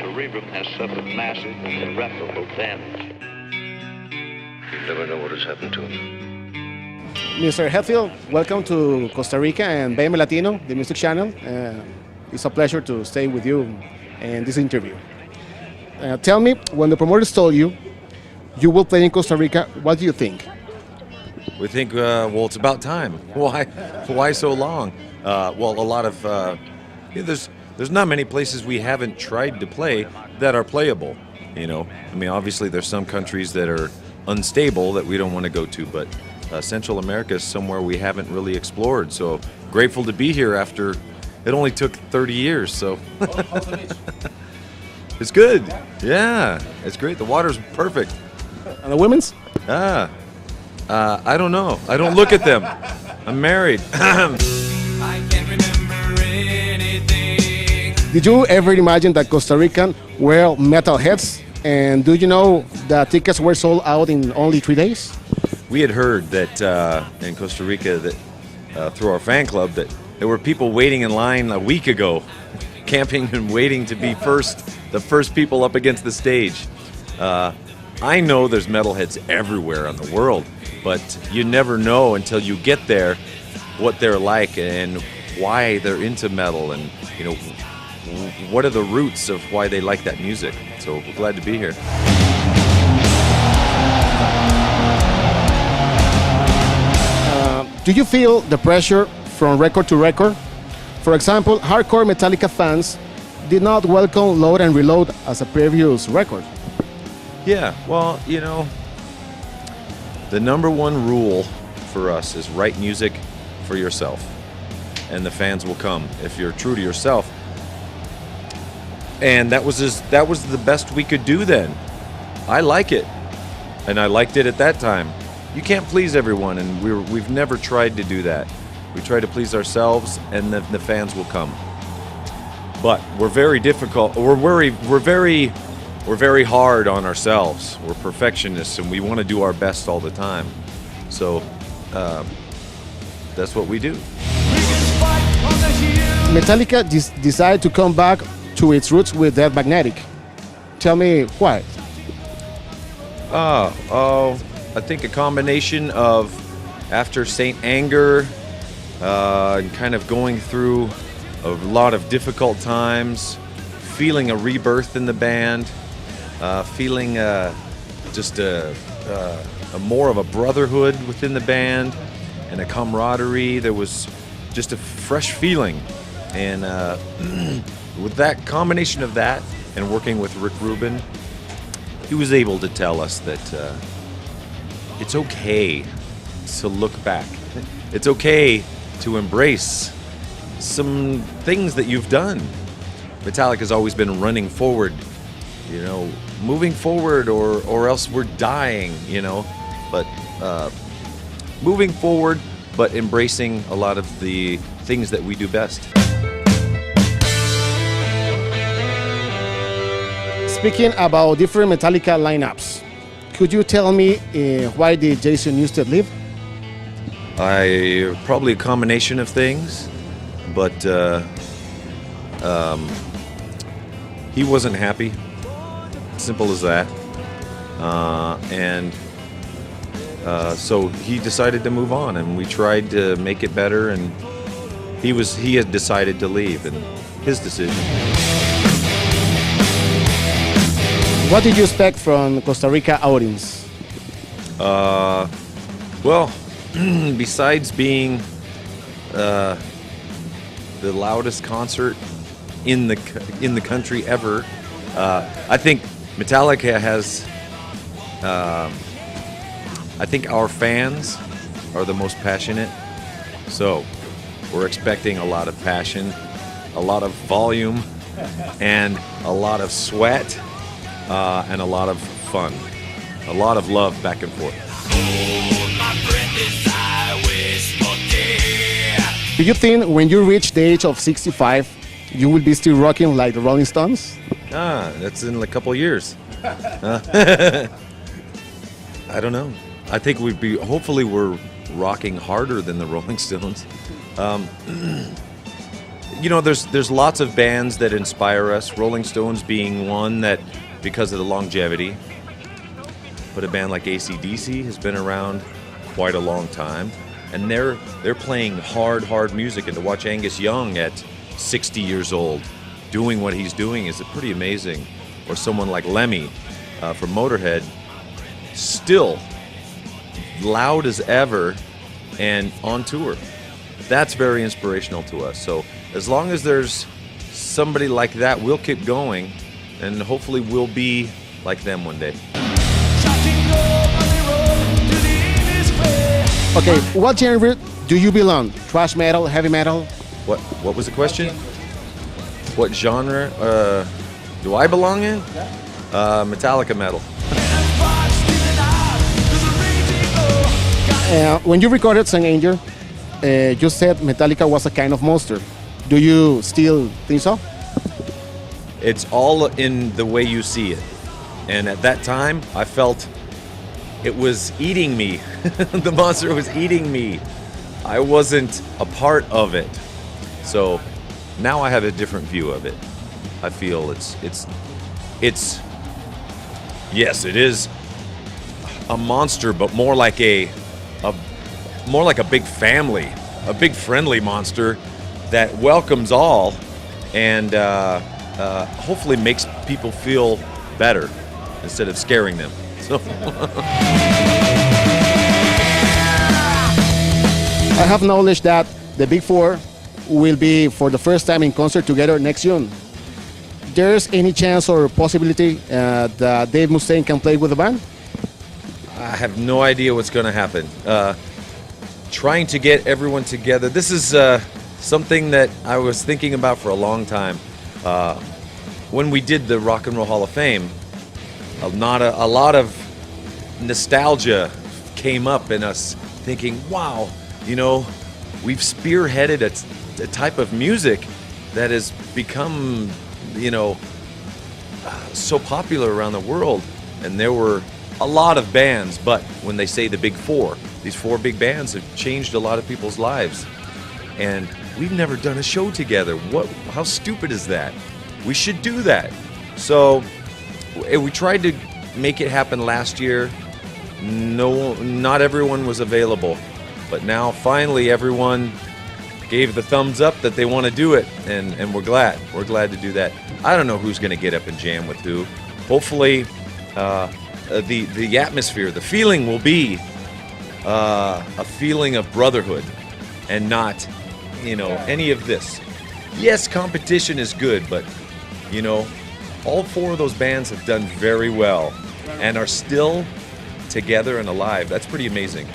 cerebrum has suffered massive and irreparable damage. You never know what has happened to him. Mr. Hetfield, welcome to Costa Rica and BM Latino, the music channel. It's a pleasure to stay with you in this interview. Tell me, when the promoters told you you will play in Costa Rica, what do you think? We think, well, it's about time. Why so long? Well, a lot of, there's not many places we haven't tried to play that are playable, you know. I mean, obviously there's some countries that are unstable that we don't want to go to, but Central America is somewhere we haven't really explored. So grateful to be here after, it only took 30 years, so. It's good. Yeah, it's great. The water's perfect. And the women's? I don't know. I don't look at them. I'm married. I can't remember anything. Did you ever imagine that Costa Rican were metalheads? And do you know that tickets were sold out in only 3 days? We had heard that in Costa Rica, that through our fan club, that there were people waiting in line a week ago, camping and waiting to be the first people up against the stage. I know there's metalheads everywhere in the world, but you never know until you get there what they're like and why they're into metal, and you know, what are the roots of why they like that music. So we're glad to be here. Do you feel the pressure from record to record? For example, hardcore Metallica fans did not welcome Load and Reload as a previous record. Yeah, well, you know, the number one rule for us is write music for yourself, and the fans will come if you're true to yourself. And that was the best we could do then. I like it, and I liked it at that time. You can't please everyone, and we've never tried to do that. We try to please ourselves, and the fans will come. But we're very difficult. We're very hard on ourselves. We're perfectionists, and we want to do our best all the time. So that's what we do. Metallica decided to come back to its roots with Death Magnetic. Tell me why. I think a combination of after Saint Anger, and kind of going through a lot of difficult times, feeling a rebirth in the band, feeling just a more of a brotherhood within the band and a camaraderie. There was just a fresh feeling, and with that combination of that and working with Rick Rubin, he was able to tell us that it's okay to look back. It's okay to embrace some things that you've done. Metallica's always been running forward, you know, moving forward, or else we're dying, you know. But moving forward, but embracing a lot of the things that we do best. Speaking about different Metallica lineups, could you tell me why did Jason Newsted leave? Probably a combination of things, but he wasn't happy. Simple as that. So he decided to move on, and we tried to make it better, and he had decided to leave, and his decision. What did you expect from Costa Rica audience? Well, besides being the loudest concert in the country ever, I think Metallica has. I think our fans are the most passionate, so we're expecting a lot of passion, a lot of volume, and a lot of sweat, and a lot of fun, a lot of love back and forth. Do you think when you reach the age of 65, you will be still rocking like the Rolling Stones? That's in a couple years. I don't know. I think hopefully we're rocking harder than the Rolling Stones. you know, there's lots of bands that inspire us. Rolling Stones being one that, because of the longevity. But a band like AC/DC has been around quite a long time, and they're playing hard music. And to watch Angus Young at 60 years old doing what he's doing is pretty amazing. Or someone like Lemmy from Motorhead, still loud as ever and on tour. That's very inspirational to us. So as long as there's somebody like that, we'll keep going, and hopefully we'll be like them one day. Okay, what genre do you belong? Thrash metal, heavy metal? What was the question? What genre do I belong in? Metallica metal. When you recorded Saint Anger, you said Metallica was a kind of monster. Do you still think so? It's all in the way you see it. And at that time, I felt it was eating me. The monster was eating me. I wasn't a part of it. So now I have a different view of it. I feel it's yes, it is a monster, but more like a big family, a big friendly monster that welcomes all and hopefully makes people feel better instead of scaring them. So I have knowledge that the Big Four will be for the first time in concert together next June. There's any chance or possibility that Dave Mustaine can play with the band? I have no idea what's going to happen. Trying to get everyone together. This is something that I was thinking about for a long time. When we did the Rock and Roll Hall of Fame, a lot of nostalgia came up in us thinking, wow, you know, we've spearheaded a type of music that has become, you know, so popular around the world. And there were a lot of bands, but when they say the Big Four, these four big bands have changed a lot of people's lives. And we've never done a show together. How stupid is that? We should do that. So we tried to make it happen last year. No, not everyone was available. But now finally everyone gave the thumbs up that they want to do it, and we're glad. We're glad to do that. I don't know who's going to get up and jam with who. Hopefully the atmosphere, the feeling will be a feeling of brotherhood and not, you know, any of this. Yes, competition is good, but, you know, all four of those bands have done very well and are still together and alive. That's pretty amazing.